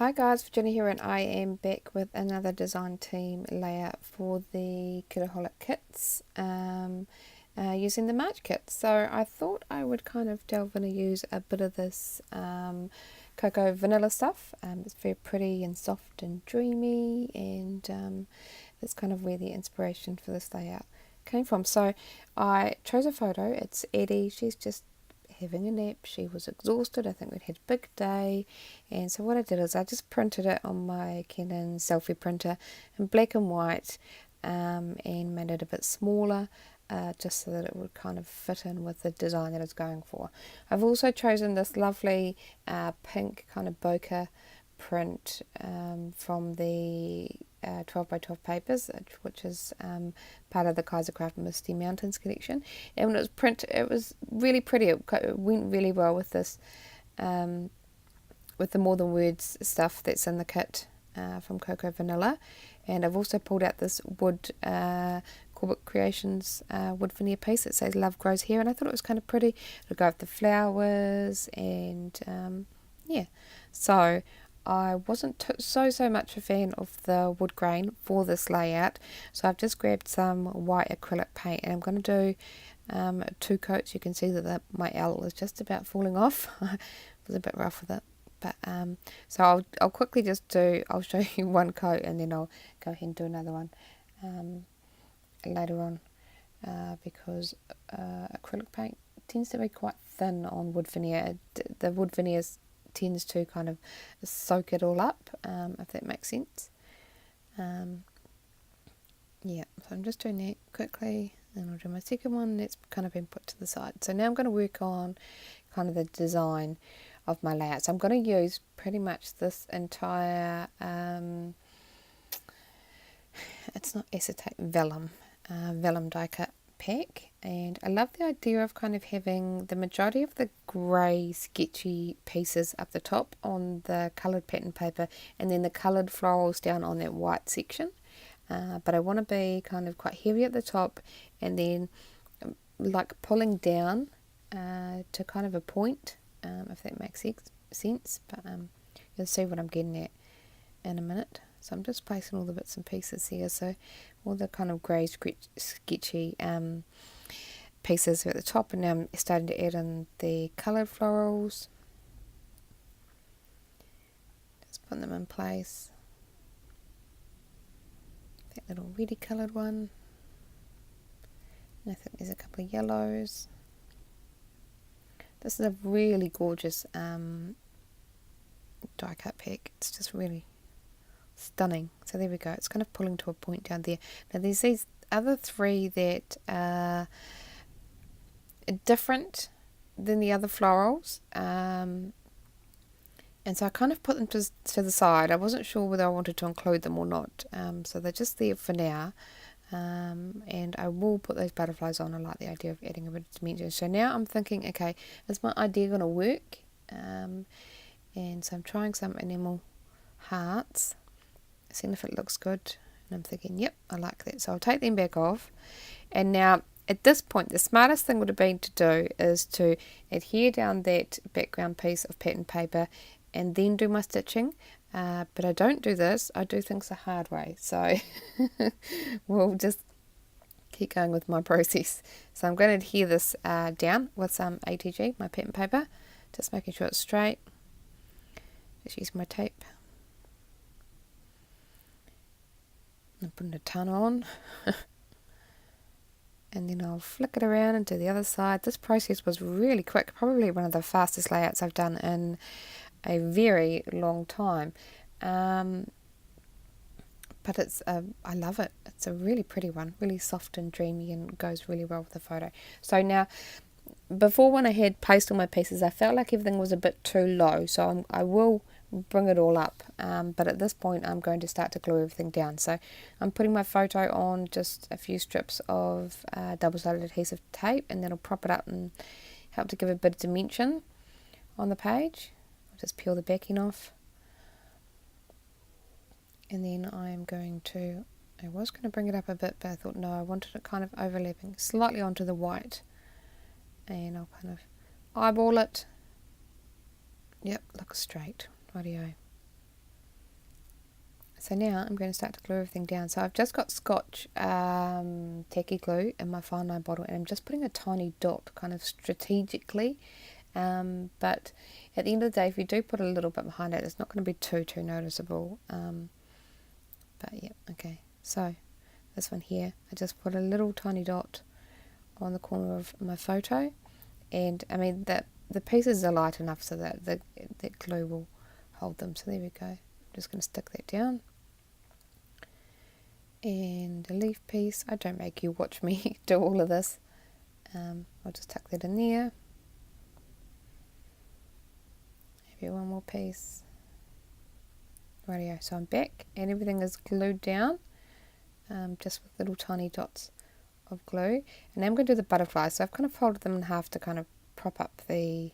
Hi guys, Virginia here, and I am back with another design team layout for the Kitaholic Kits using the March kit. So I thought I would kind of delve in and use a bit of this cocoa vanilla stuff. It's very pretty and soft and dreamy, and that's kind of where the inspiration for this layout came from. So I chose a photo. It's Eddie. She's just having a nap. She was exhausted. I think we'd had a big day, and so what I did is I just printed it on my Canon selfie printer in black and white, and made it a bit smaller, just so that it would kind of fit in with the design that it's going for. I've also chosen this lovely pink kind of bokeh print from the 12 by 12 papers, which is part of the Kaisercraft Misty Mountains collection. And when it was print, it was really pretty. It went really well with this, with the More Than Words stuff that's in the kit from Cocoa Vanilla. And I've also pulled out this wood Corbett Creations wood veneer piece that says Love Grows Here, and I thought it was kind of pretty. It'll go with the flowers, and yeah, so I wasn't so much a fan of the wood grain for this layout, so I've just grabbed some white acrylic paint, and I'm going to do 2 coats. You can see that my L is just about falling off. I was a bit rough with it, but so I'll quickly I'll show you 1 coat, and then I'll go ahead and do another one later on, because acrylic paint tends to be quite thin on wood veneer. The wood veneers tends to kind of soak it all up, if that makes sense. Yeah, so I'm just doing that quickly, and I'll do my second one that's kind of been put to the side. So now I'm going to work on kind of the design of my layout. So I'm going to use pretty much this entire it's not acetate, vellum die cut pack, and I love the idea of kind of having the majority of the grey sketchy pieces up the top on the coloured pattern paper, and then the coloured florals down on that white section, but I want to be kind of quite heavy at the top, and then like pulling down to kind of a point, if that makes sense, but you'll see what I'm getting at in a minute. So I'm just placing all the bits and pieces here, so all the kind of grey sketchy pieces are at the top, and now I'm starting to add in the coloured florals. Just put them in place. That little reddy coloured one. And I think there's a couple of yellows. This is a really gorgeous die cut pack. It's just really stunning. So there we go. It's kind of pulling to a point down there. Now there's these other 3 that are different than the other florals, and so I kind of put them to the side. I wasn't sure whether I wanted to include them or not, so they're just there for now, and I will put those butterflies on. I like the idea of adding a bit of dimension. So now I'm thinking, okay, is my idea going to work? And so I'm trying some enamel hearts, seeing if it looks good, and I'm thinking, yep, I like that. So I'll take them back off, and now at this point the smartest thing would have been to do is to adhere down that background piece of pattern paper and then do my stitching, but I don't do this. I do things the hard way, so we'll just keep going with my process. So I'm going to adhere this down with some ATG, my pattern paper, just making sure it's straight. Just use my tape. I'm putting a ton on, and then I'll flick it around and do the other side. This process was really quick, probably one of the fastest layouts I've done in a very long time, but it's I love it. It's a really pretty one, really soft and dreamy, and goes really well with the photo. So now, before, when I had placed all my pieces, I felt like everything was a bit too low, so I will bring it all up, but at this point I'm going to start to glue everything down. So I'm putting my photo on just a few strips of double-sided adhesive tape, and that'll prop it up and help to give a bit of dimension on the page. I'll just peel the backing off, and then I was going to bring it up a bit, but I thought no, I wanted it kind of overlapping slightly onto the white, and I'll kind of eyeball it. Yep, looks straight. Rightio. So now I'm going to start to glue everything down. So I've just got Scotch tacky glue in my fine line bottle, and I'm just putting a tiny dot kind of strategically. But at the end of the day, if you do put a little bit behind it, it's not going to be too noticeable. But yeah, okay. So this one here, I just put a little tiny dot on the corner of my photo, and I mean the pieces are light enough so that that glue will hold them. So there we go. I'm just going to stick that down. And a leaf piece. I don't make you watch me do all of this. I'll just tuck that in there. Maybe one more piece. Rightio, so I'm back and everything is glued down, just with little tiny dots of glue. And now I'm going to do the butterflies. So I've kind of folded them in half to kind of prop up the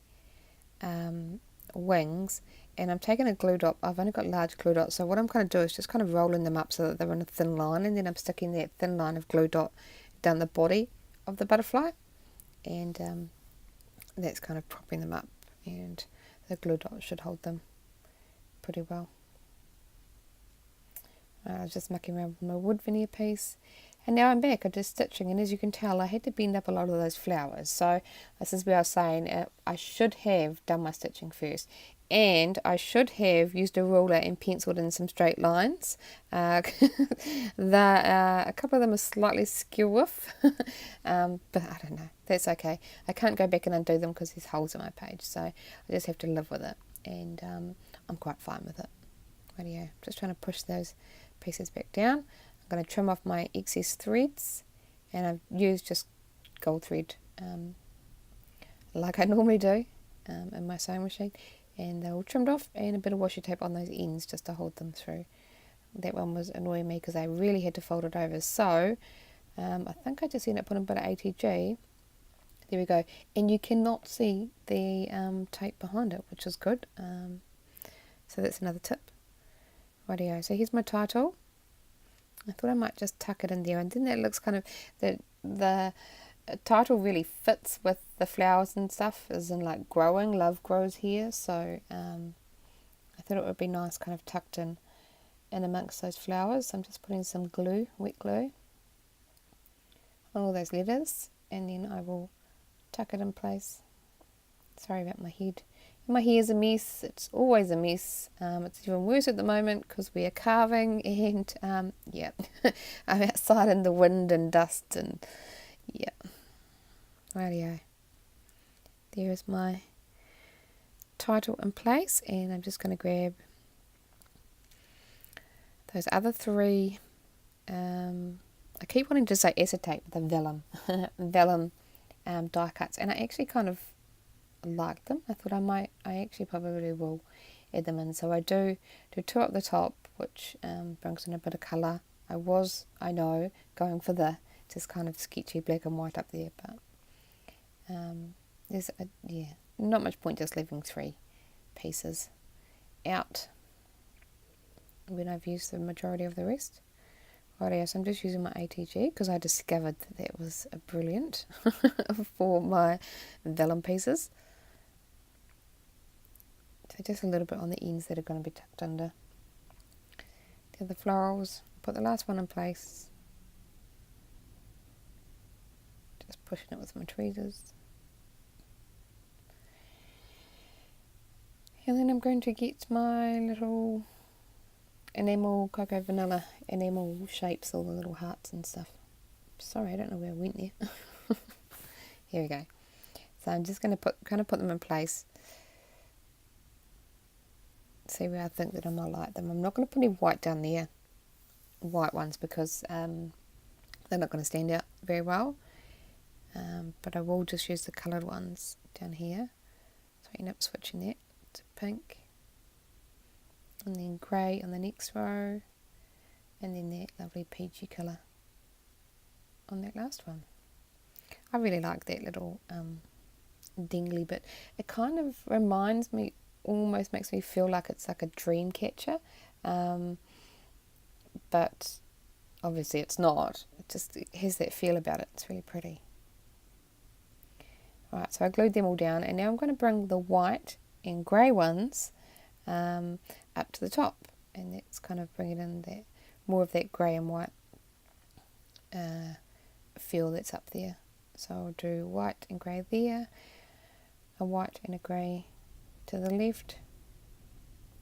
wings, and I'm taking a glue dot. I've only got large glue dots, so what I'm going to do is just kind of rolling them up so that they're in a thin line, and then I'm sticking that thin line of glue dot down the body of the butterfly, and that's kind of propping them up, and the glue dot should hold them pretty well. I was just mucking around with my wood veneer piece, and now I'm back. I'm just stitching, and as you can tell, I had to bend up a lot of those flowers. So this is where I was saying I should have done my stitching first, and I should have used a ruler and penciled in some straight lines. A couple of them are slightly skew off, but I don't know. That's okay. I can't go back and undo them because there's holes in my page, so I just have to live with it, and I'm quite fine with it. Rightio. Just trying to push those pieces back down. I'm going to trim off my excess threads, and I've used just gold thread like I normally do in my sewing machine, and they're all trimmed off, and a bit of washi tape on those ends just to hold them through. That one was annoying me because I really had to fold it over, so I think I just ended up putting a bit of ATG. There we go, and you cannot see the tape behind it, which is good. So that's another tip. Rightio, so here's my title. I thought I might just tuck it in there, and then that looks kind of, the title really fits with the flowers and stuff, as in like growing, love grows here, so I thought it would be nice kind of tucked in amongst those flowers. So I'm just putting some glue, wet glue, on all those letters, and then I will tuck it in place. Sorry about my head. My hair's a mess. It's always a mess. It's even worse at the moment because we are carving, and yeah, I'm outside in the wind and dust, and yeah. Rightio. There is my title in place, and I'm just going to grab those other three. I keep wanting to say acetate with a vellum, vellum die cuts, and I actually kind of like them. I thought I actually probably will add them in. So I do two up the top, which brings in a bit of colour. I know, going for the just kind of sketchy black and white up there, but there's not much point just leaving three pieces out when I've used the majority of the rest. Rightio, so I'm just using my ATG because I discovered that was brilliant for my vellum pieces. So just a little bit on the ends that are going to be tucked under. The other florals, put the last one in place. Just pushing it with my tweezers. And then I'm going to get my little enamel, cocoa vanilla enamel shapes, all the little hearts and stuff. Sorry, I don't know where I went there. Here we go. So I'm just going to put them in place. See where I think that I might like them. I'm not going to put any white down there, white ones, because they're not going to stand out very well. But I will just use the coloured ones down here. So I end up switching that to pink, and then grey on the next row, and then that lovely peachy colour on that last one. I really like that little dingly bit. It kind of reminds me, almost makes me feel like it's like a dream catcher, but obviously it's not. It has that feel about it. It's really pretty. Right, so I glued them all down, and now I'm going to bring the white and grey ones up to the top. and that's kind of bringing in that more of that grey and white feel that's up there. So I'll do white and grey there, a white and a grey to the left,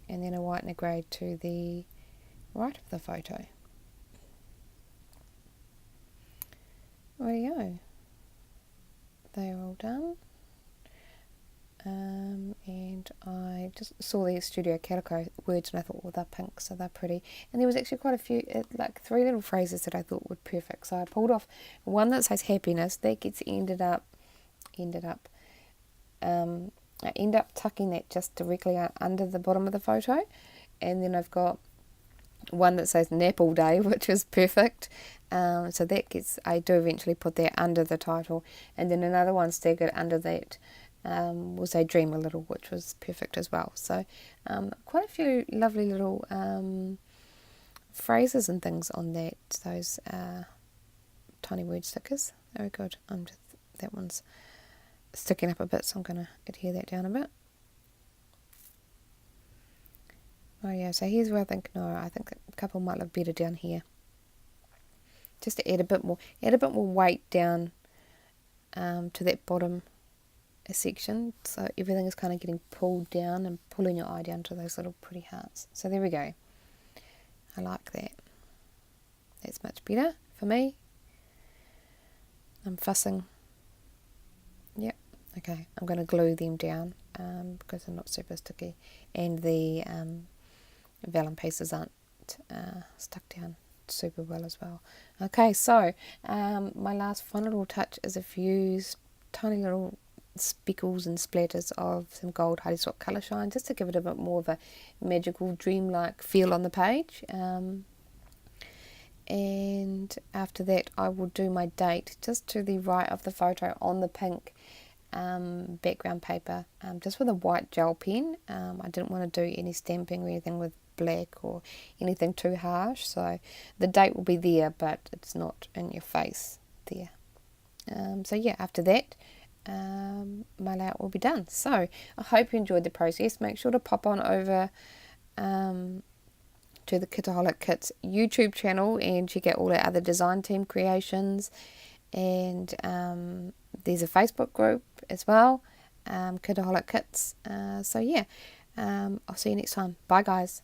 and then a white and a grey to the right of the photo. Rightio, they are all done. And I just saw the Studio Calico words and I thought, well, they're pink, so they're pretty. And there was actually quite a few, like 3 little phrases that I thought were perfect. So I pulled off one that says happiness. That gets I end up tucking that just directly under the bottom of the photo. And then I've got one that says nap all day, which is perfect. So that gets, I do eventually put that under the title. And then another one staggered under that was a dream a little, which was perfect as well. So quite a few lovely little phrases and things on those tiny word stickers. Very good. That one's sticking up a bit, so I'm going to adhere that down a bit. Oh yeah, so here's where I think a couple might look better down here. Just to add a bit more weight down to that bottom section, so everything is kind of getting pulled down and pulling your eye down to those little pretty hearts. So there we go. I like that. That's much better for me. I'm fussing. Yep. Okay, I'm going to glue them down because they're not super sticky, and the vellum pieces aren't stuck down super well as well. Okay, so my last final little touch is a few tiny little speckles and splatters of some gold Hardy Swap colour shine, just to give it a bit more of a magical dreamlike feel on the page. And after that I will do my date just to the right of the photo on the pink background paper, just with a white gel pen. I didn't want to do any stamping or anything with black or anything too harsh, so the date will be there, but it's not in your face there. So yeah, after that my layout will be done. So I hope you enjoyed the process. Make sure to pop on over to the Kitaholic Kits YouTube channel and check out all our other design team creations, and there's a Facebook group as well, Kitaholic Kits. So yeah, I'll see you next time. Bye guys.